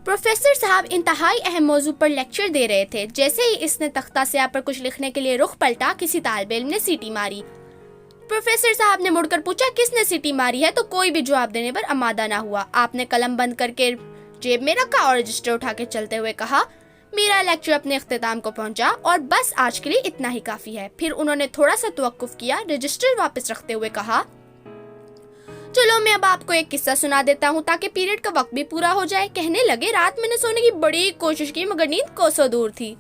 Professor साहब इंतहाई अहम मौजू पर लेक्चर दे रहे थे। जैसे ही इसने तख्ता स्याह पर कुछ लिखने के लिए रुख पलटा, किसी तालिब इल्म ने सीटी मारी। प्रोफेसर साहब ने मुड़कर पूछा, किसने सीटी मारी है? तो कोई भी जवाब देने पर आमादा ना हुआ। आपने कलम बंद करके जेब में रखा और रजिस्टर उठा के चलते हुए कहा, मेरा लेक्चर अपने इख्तिताम को पहुंचा और बस आज के लिए इतना ही काफी है। फिर उन्होंने थोड़ा सा तवक्कुफ किया, रजिस्टर वापस रखते हुए कहा, चलो मैं अब आपको एक किस्सा सुना देता हूँ ताकि पीरियड का वक्त भी पूरा हो जाए। कहने लगे, रात मैंने सोने की बड़ी कोशिश की मगर नींद कोसों दूर थी।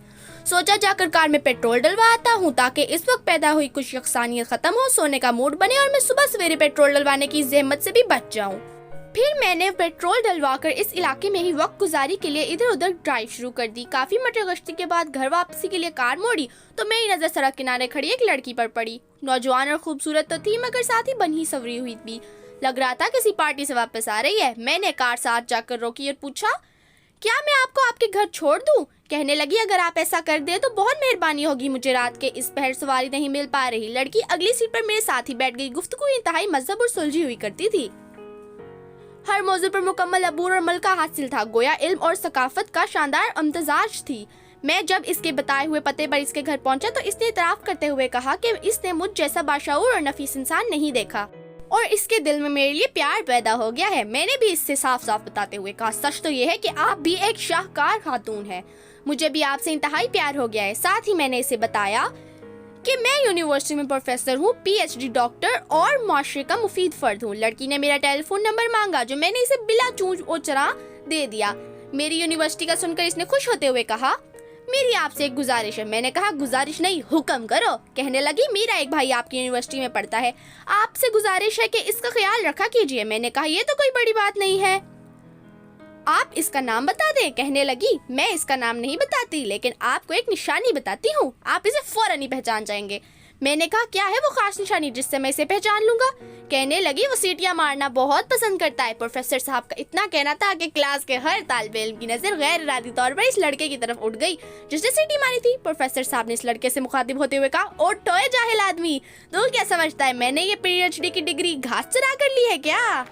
सोचा जाकर कार में पेट्रोल डलवा आता हूँ ताकि इस वक्त पैदा हुई कुछ यकसानियत खत्म हो, सोने का मूड बने और मैं सुबह सवेरे पेट्रोल डलवाने की जहमत से भी बच जाऊँ। फिर मैंने पेट्रोल डलवाकर इस इलाके में ही वक्त गुजारी के लिए इधर उधर ड्राइव शुरू कर दी। काफी मटर गश्ती के बाद घर वापसी के लिए कार मोड़ी तो मेरी नजर सड़क किनारे खड़ी एक लड़की पर पड़ी। नौजवान और खूबसूरत तो थी मगर साथ ही बनी सवरी हुई भी। लग रहा था किसी पार्टी से वापस आ रही है। मैंने कार साथ जाकर रोकी और पूछा, क्या मैं आपको आपके घर छोड़ दूं? कहने लगी, अगर आप ऐसा कर दे तो बहुत मेहरबानी होगी, मुझे रात के इस पहर सवारी नहीं मिल पा रही। लड़की अगली सीट पर मेरे साथ ही बैठ गई। गुफ्तगू इंतहाई मजहब और सुलझी हुई करती थी। हर मौजू पर मुकम्मल अबूर और मलका हासिल था, गोया इल्म और सकाफत का शानदार अम्तजाज थी। मैं जब इसके बताए हुए पते पर इसके घर पहुंचा तो इसने इतराफ करते हुए कहा कि इसने मुझ जैसा बाशऊर और नफीस इंसान नहीं देखा और इसके दिल में मेरे लिए प्यार पैदा हो गया है। मैंने भी इससे साफ साफ बताते हुए कहा, सच तो ये है कि आप भी एक शाहकार खातून हैं। मुझे भी आपसे इंतहाई प्यार हो गया है। साथ ही मैंने इसे बताया कि मैं यूनिवर्सिटी में प्रोफेसर हूँ, पीएचडी डॉक्टर और माशरे का मुफीद फर्द हूँ। लड़की ने मेरा टेलीफोन नंबर मांगा जो मैंने इसे बिला चूंज और चरा दे दिया। मेरी यूनिवर्सिटी का सुनकर इसने खुश होते हुए कहा, मेरी आपसे एक गुजारिश है। मैंने कहा, गुजारिश नहीं, हुक्म करो। कहने लगी, मेरा एक भाई आपकी यूनिवर्सिटी में पढ़ता है, आपसे गुजारिश है कि इसका ख्याल रखा कीजिए। मैंने कहा, ये तो कोई बड़ी बात नहीं है, आप इसका नाम बता दें। कहने लगी, मैं इसका नाम नहीं बताती लेकिन आपको एक निशानी बताती हूँ, आप इसे फौरन ही पहचान जाएंगे। मैंने कहा, क्या है वो खास निशानी जिससे मैं इसे पहचान लूंगा? कहने लगी, वो सीटियां मारना बहुत पसंद करता है। प्रोफेसर साहब का इतना कहना था कि क्लास के हर तालिब इल्म की नजर गैर इरादी तौर पर इस लड़के की तरफ उठ गई जिसने सीटी मारी थी। प्रोफेसर साहब ने इस लड़के से मुखातिब होते हुए कहा, ओ टोए जाहिल आदमी, तू क्या समझता है मैंने ये पीएचडी की डिग्री घास चरा कर ली है क्या?